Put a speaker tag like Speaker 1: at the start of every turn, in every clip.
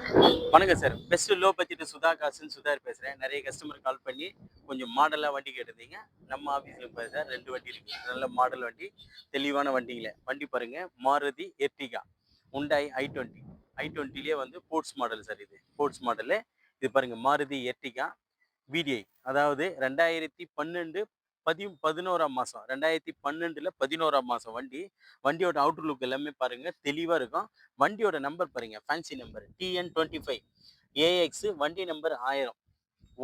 Speaker 1: வணக்கம் sir. Best low budget Sudha காசுன்னு சுதார் பேசுறேன். நெறைய கஸ்டமர் கால் பண்ணி கொஞ்சம் மாடலா வண்டி கேட்டிருந்தீங்க. நம்ம ஆஃபீஸ்ல இப்ப சார் 2 வண்டி இருக்கு. நல்ல மாடல் வண்டி, தெளிவான வண்டிங்களே. வண்டி பாருங்க மாருதி எர்டிகா, Hyundai i20. i20லயே வந்து ஸ்போர்ட்ஸ் மாடல் சார் இது. Sports model. இது பாருங்க மாருதி எர்டிகா VDI. அதாவது 2012 11ஆம் மாசம். 2012ல 11ஆம் மாசம் வண்டி. வண்டியோட அவுட்டர் லுக் எல்லாமே பாருங்க தெளிவா இருக்கும். வண்டியோட நம்பர் பாருங்க. ஃபேன்சி நம்பர் TN25 AX வண்டி நம்பர் 1000.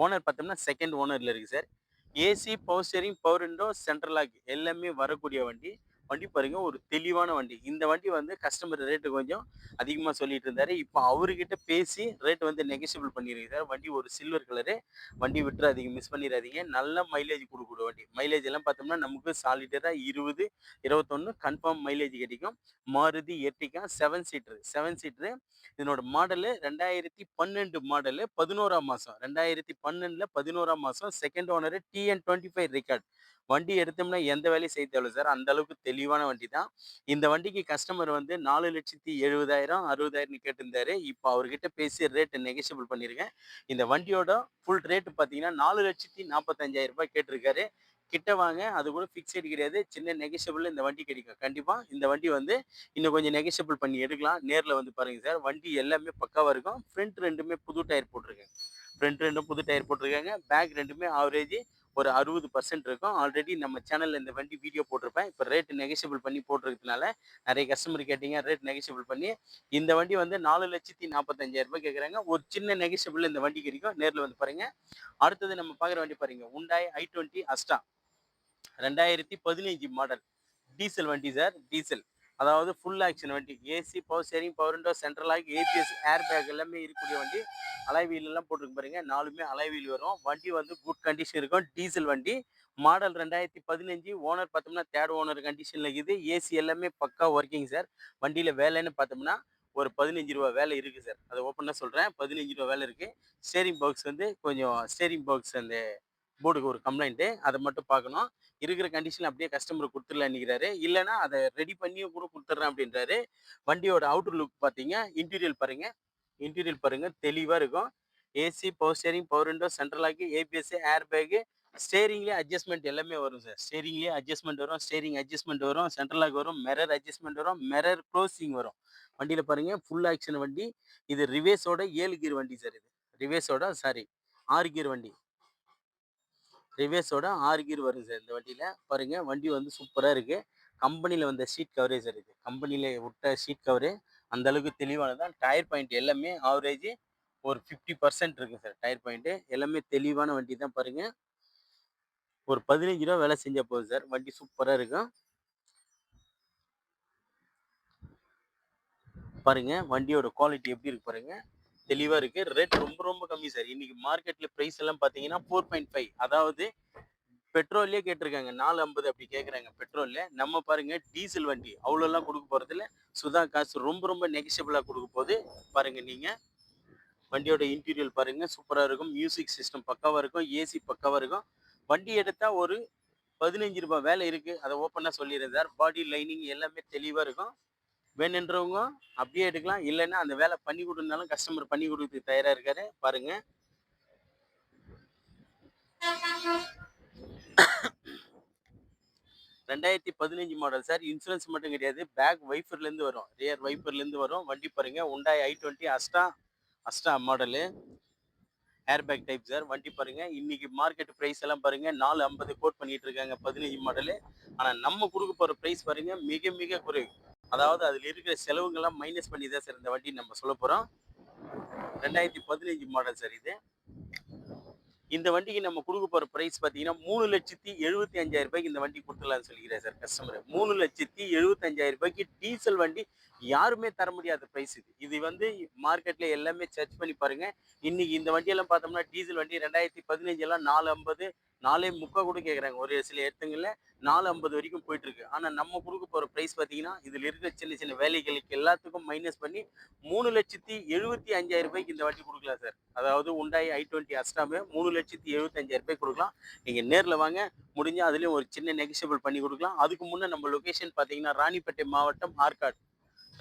Speaker 1: ஓனர் பார்த்தோம்னா செகண்ட் ஓனர்ல இருக்கு sir. AC, power steering, power window, central lock எல்லாமே வரக்கூடிய வண்டி. வண்டி பாருங்க ஒரு தெளிவான வண்டி. இந்த வண்டி வந்து கஸ்டமர் ரேட்டு கொஞ்சம் அதிகமா சொல்லிட்டு இருந்தாரு. இப்போ அவர்கிட்ட பேசி ரேட் வந்து நெகோஷியபிள் பண்ணியிருக்கு சார். வண்டி ஒரு சில்வர் கலரு. வண்டி விட்டுறாதீங்க, மிஸ் பண்ணிடாதீங்க. நல்ல மைலேஜ் குடுக்கக்கூடிய வண்டி. மைலேஜ் எல்லாம் பார்த்தோம்னா நமக்கு சாலிடரா 20, 21 கன்ஃபார்ம் மைலேஜ் கிடைக்கும். Maruti Ertiga 7 seater. 7 சீட்டரு. இதனோட மாடலு 2012 மாடலு 11ஆம் மாசம். 2012ல 11ஆம் மாசம். Second owner TN25 record. வண்டி எடுத்தோம்னா எந்த வேலையும் செய்ய தேவையில்ல சார். அந்த அளவுக்கு தெளிவான வண்டி தான். இந்த வண்டிக்கு கஸ்டமர் வந்து 4,70,000 60,000 கேட்டிருந்தாரு. இப்போ அவர்கிட்ட பேசி ரேட் நெகோஷியபிள் பண்ணியிருக்கேன். இந்த வண்டியோட ஃபுல் ரேட் பார்த்தீங்கன்னா 4,45,000 கேட்டிருக்காரு. கிட்ட வாங்க, அது கூட ஃபிக்ஸட் கிடையாது. சின்ன நெகோஷியபிள் இந்த வண்டி கிடைக்கும். கண்டிப்பா இந்த வண்டி வந்து இன்னும் கொஞ்சம் நெகோஷியபிள் பண்ணி எடுக்கலாம். நேர்ல வந்து பாருங்க சார். வண்டி எல்லாமே பக்காவா இருக்கும். ஃப்ரண்ட் ரெண்டுமே புது டயர் போட்டிருக்கேன். ஃப்ரண்ட் ரெண்டும் புது டயர் போட்டிருக்காங்க. பேக் ரெண்டுமே ஆவரேஜ் ஒரு 60% இருக்கும். ஆல்ரெடி நம்ம சேனல்ல இந்த வண்டி வீடியோ போட்டிருப்பேன். இப்போ ரேட் நெகோஷியபிள் பண்ணி போட்டிருக்கிறதுனால நிறைய கஸ்டமர் கேட்டீங்க. ரேட் நெகோஷியபிள் பண்ணி இந்த வண்டி வந்து 4,45,000 கேட்குறாங்க. ஒரு சின்ன நெகோஷியபிள் இந்த வண்டி கிடைக்கும். நேர்ல வந்து பாருங்க. அடுத்தது நம்ம பார்க்குற வண்டி பாருங்க. Hyundai i20 Asta 2015 model. Diesel வண்டி சார். டீசல். அதாவது ஃபுல் ஆக்ஷன் வண்டி. AC, power steering, power window, central lock, ABS, air bag எல்லாமே இருக்கக்கூடிய வண்டி. அலாய் வீல் எல்லாம் போட்டுருக்கு பாருங்க. 4மே அலாய் வீல் வரும். வண்டி வந்து குட் கண்டிஷன் இருக்கும். டீசல் வண்டி. மாடல் 2015. ஓனர் பார்த்தோம்னா தேர்ட் ஓனர் கண்டிஷன்ல இருக்குது. ஏசி எல்லாமே பக்கா ஒர்க்கிங் சார். வண்டியில வேலைன்னு பார்த்தோம்னா ஒரு ரூ. 15 வேலை இருக்கு சார். அதை ஓப்பனா சொல்றேன். ரூ. 15 வேலை இருக்கு. ஸ்டேரிங் பாக்ஸ் வந்து கொஞ்சம் ஸ்டேரிங் பாக்ஸ் அந்த போர்டுக்கு ஒரு கம்ப்ளைண்ட். அதை மட்டும் பார்க்கணும். இருக்கிற கண்டிஷன்ல அப்படியே கஸ்டமர் கொடுத்துடலான்னுக்கிறாரு. இல்லைன்னா அதை ரெடி பண்ணியும் கூட கொடுத்துட்றேன் அப்படின்றாரு. வண்டியோட அவுட்டர் லுக் பார்த்தீங்க. இன்டீரியல் பாருங்க. இன்டீரியல் பாருங்க தெளிவா இருக்கும். AC, power steering, power window, central lock, ABS, air bag, ஸ்டேரிங்லேயே அட்ஜஸ்ட்மெண்ட் எல்லாமே வரும் சார். ஸ்டேரிங்லேயே அட்ஜஸ்ட்மெண்ட் வரும். ஸ்டேரிங் அட்ஜஸ்ட்மெண்ட் வரும். சென்ட்ரல் லாக் வரும். மிரர் அட்ஜஸ்ட்மெண்ட் வரும். மிரர் க்ளோசிங் வரும். வண்டியில பாருங்க ஃபுல் ஆக்ஷன் வண்டி. இது ரிவேஸோட 7 கியர் வண்டி சார். இது ரிவேஸோட 6 கியர் வண்டி. ரிவேஸோட 6 கியர் வரும் சார் இந்த வண்டியில. பாருங்க வண்டி வந்து சூப்பரா இருக்கு. கம்பெனில வந்த ஷீட் கவரே சார் இது. கம்பெனில விட்ட ஷீட் கவரு. அந்த அளவுக்கு தெளிவானதான். டயர் பாயிண்ட் எல்லாமே ஆவரேஜ் ஒரு 50% இருக்கு சார். டயர் பாயிண்ட் எல்லாமே தெளிவான வண்டி தான் பாருங்க. ஒரு ரூ. 15 வேலை செஞ்சா போதும் சார். வண்டி சூப்பரா இருக்கும். பாருங்க வண்டியோட குவாலிட்டி எப்படி இருக்கு பாருங்க. தெளிவா இருக்கு. ரேட் ரொம்ப ரொம்ப கம்மி சார். இன்னைக்கு மார்க்கெட்ல பிரைஸ் எல்லாம் பாத்தீங்கன்னா 4.5. அதாவது பெட்ரோல்லே கேட்டிருக்காங்க. 4.50 அப்படி கேட்குறாங்க பெட்ரோல்ல. நம்ம பாருங்க டீசல் வண்டி. அவ்வளோலாம் கொடுக்க போறதில்ல. சுதா காசு ரொம்ப ரொம்ப நெகஷியபிளா கொடுக்க போகுது. பாருங்க நீங்க. வண்டியோட இன்டீரியல் பாருங்க சூப்பரா இருக்கும். மியூசிக் சிஸ்டம் பக்காவா இருக்கும். ஏசி பக்காவா இருக்கும். வண்டி எடுத்தா ஒரு ரூ. 15 வேலை இருக்கு. அதை ஓப்பனா சொல்லிடுறேன் சார். பாடி லைனிங் எல்லாமே தெளிவா இருக்கும். வேணுன்றவங்க அப்படியே எடுக்கலாம். இல்லைன்னா அந்த வேலை பண்ணி கொடுனாலும் கஸ்டமர் பண்ணி கொடுத்து தயாரா இருக்காரு. பாருங்க. 2015 மாடல் சார். இன்சூரன்ஸ் மட்டும் கிடையாது. பேக் வைப்பர்லேருந்து வரும். ரியர் வைப்பர்லேருந்து வரும். வண்டி பாருங்க. Hyundai i20 Asta. Asta model. Air bag type sir. வண்டி பாருங்க. இன்னைக்கு மார்க்கெட் பிரைஸ் எல்லாம் பாருங்க 4.50 கோட் பண்ணிட்டு இருக்காங்க 15 மாடலு. ஆனா நம்ம கொடுக்க போற பிரைஸ் பாருங்க மிக மிக குறைவு. அதாவது அதுல இருக்கிற செலவுங்கெல்லாம் மைனஸ் பண்ணி தான் சார் இந்த வண்டி நம்ம சொல்ல போறோம். 2015 மாடல் சார் இது. இந்த வண்டிக்கு நம்ம கொடுக்க போற பிரைஸ் பார்த்தீங்கன்னா 3,75,000 இந்த வண்டி கொடுத்துடலாம்னு சொல்லிக்கிறேன் சார் கஸ்டமர். 3,75,000 டீசல் வண்டி யாருமே தர முடியாத பிரைஸ் இது. இது வந்து மார்க்கெட்ல எல்லாமே சர்ச் பண்ணி பாருங்க. இன்னைக்கு இந்த வண்டியெல்லாம் பார்த்தோம்னா டீசல் வண்டி 2015 எல்லாம் 4.50 4.75 கூட கேட்குறாங்க. ஒரு சில இடத்துங்கள்ல 4.50 வரைக்கும் போயிட்டு இருக்கு. ஆனா நம்ம கொடுக்க போற பிரைஸ் பார்த்தீங்கன்னா இதுல இருக்கிற சின்ன சின்ன வேலைகளுக்கு எல்லாத்துக்கும் மைனஸ் பண்ணி 3,75,000 இந்த வண்டி கொடுக்கலாம் சார். அதாவது Hyundai i20 அஸ்டாமே 3,75,000 கொடுக்கலாம். நீங்க நேர்ல வாங்க. முடிஞ்சா அதுலயும் ஒரு சின்ன நெகோஷியபிள் பண்ணி கொடுக்கலாம். அதுக்கு முன்ன நம்ம லொகேஷன் பார்த்தீங்கன்னா ராணிப்பேட்டை மாவட்டம் ஆற்காடு.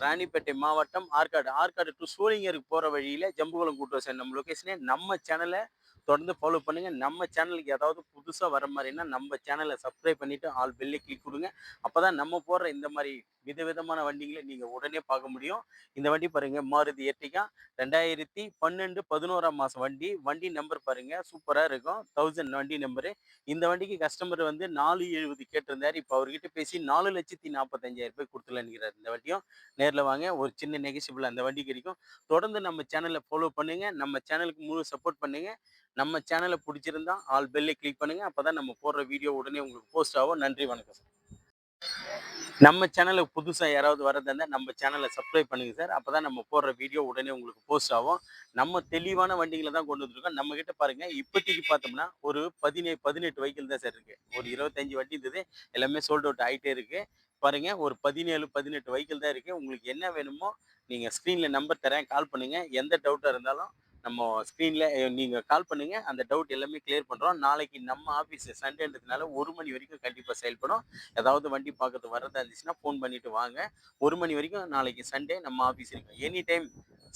Speaker 1: ராணிப்பேட்டை மாவட்டம் ஆற்காடு டு சோளிங்கருக்கு போற வழியில ஜம்புகுளம் கூட்டுறவு சார் நம்ம லொகேஷனே. நம்ம சேனலை தொடர்ந்து ஃபாலோ பண்ணுங்க. நம்ம சேனலுக்கு ஏதாவது புதுசா வர மாதிரின்னா நம்ம சேனலை சப்ஸ்கிரைப் பண்ணிட்டு ஆல் பெல்லை கிளிக் கொடுங்க. அப்பதான் நம்ம போடுற இந்த மாதிரி விதவிதமான வண்டிகளை நீங்க உடனே பார்க்க முடியும். இந்த வண்டி பாருங்க, மாருதி எர்டிகா 2012 11ஆம் மாசம் வண்டி. வண்டி நம்பர் பாருங்க, சூப்பரா இருக்கும். 1000 வண்டி நம்பரு. இந்த வண்டிக்கு கஸ்டமர் வந்து 470 கேட்டிருந்தாரு. இப்போ அவர்கிட்ட பேசி 4,45,000 கொடுத்துலான்னு இந்த வண்டியும். நேர்ல வாங்க, ஒரு சின்ன நெகோசியபிள் அந்த வண்டிக்கு கிடைக்கும். தொடர்ந்து நம்ம சேனலை ஃபாலோ பண்ணுங்க. நம்ம சேனலுக்கு முழு சப்போர்ட் பண்ணுங்க. நம்ம சேனலை பிடிச்சிருந்தா ஆல் பெல்லை கிளிக் பண்ணுங்க. அப்பதான் நம்ம போடுற வீடியோ உடனே உங்களுக்கு போஸ்ட் ஆகும். நன்றி, வணக்கம் சார். நம்ம சேனலுக்கு புதுசா யாராவது வரதா இருந்தா நம்ம சேனலை சப்ஸ்கிரைப் பண்ணுங்க சார். அப்பதான் நம்ம போடுற வீடியோ உடனே உங்களுக்கு போஸ்ட் ஆகும். நம்ம தெளிவான வண்டிகளை தான் கொண்டு வந்திருக்கோம். நம்ம கிட்ட பாருங்க, இப்போதைக்கு பார்த்தோம்னா ஒரு 18 வெஹிக்கிள் தான் சார் இருக்கு. ஒரு 25 வண்டி இருந்தது, எல்லாமே சோல்ட் அவுட் ஆயிட்டே இருக்கு. பாருங்க, ஒரு 17 18 வெஹிக்கிள் தான் இருக்கு. உங்களுக்கு என்ன வேணுமோ நீங்க ஸ்க்ரீன்ல நம்பர் தரேன், கால் பண்ணுங்க. எந்த டவுட்டா இருந்தாலும் நம்ம ஸ்க்ரீன்ல நீங்க கால் பண்ணுங்க. அந்த டவுட் எல்லாமே கிளியர் பண்றோம். நாளைக்கு நம்ம ஆஃபீஸ் சண்டேன்றதுனால 1 மணி வரைக்கும் கண்டிப்பா செயல்படும். ஏதாவது வண்டி பார்க்கறது வரதா இருந்துச்சுன்னா ஃபோன் பண்ணிட்டு வாங்க. 1 மணி வரைக்கும் நாளைக்கு சண்டே நம்ம ஆஃபீஸ் இருக்கு. எனி டைம்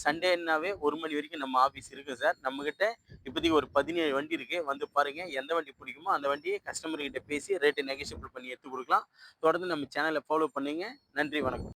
Speaker 1: சண்டேன்னாவே 1 மணி வரைக்கும் நம்ம ஆஃபீஸ் இருக்கு சார். நம்மகிட்ட இப்போதைக்கு ஒரு 17 வண்டி இருக்கு. வந்து பாருங்க, எந்த வண்டி பிடிக்குமோ அந்த வண்டியை கஸ்டமர் கிட்ட பேசி ரேட்டு நெகோஷியபிள் பண்ணி எடுத்து கொடுக்கலாம். தொடர்ந்து நம்ம சேனலை ஃபாலோ பண்ணுங்க. நன்றி, வணக்கம்.